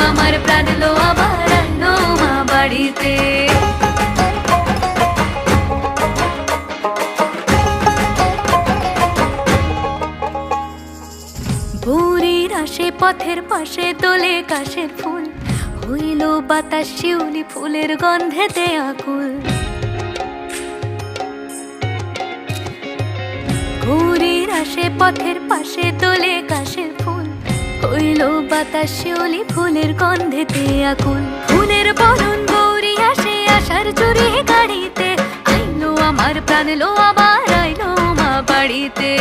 আমার প্রাণ লো আবার আইলো মা বাড়িতে। ভোরের আসে পথের পাশে তোলে কাশের ফুল, হইল বাতাস শিউলি ফুলের গন্ধেতে আকুল। ভোরের আসে পথের পাশে তোলে কাশের ফুল, হইল বাতাস শিউলি ফুলের গন্ধেতে আকুল। ফুলের বরণ গৌরী আসে আশার চুরি গাড়িতে, আইলো আমার প্রাণ লো আবার আইলো মা বাড়িতে।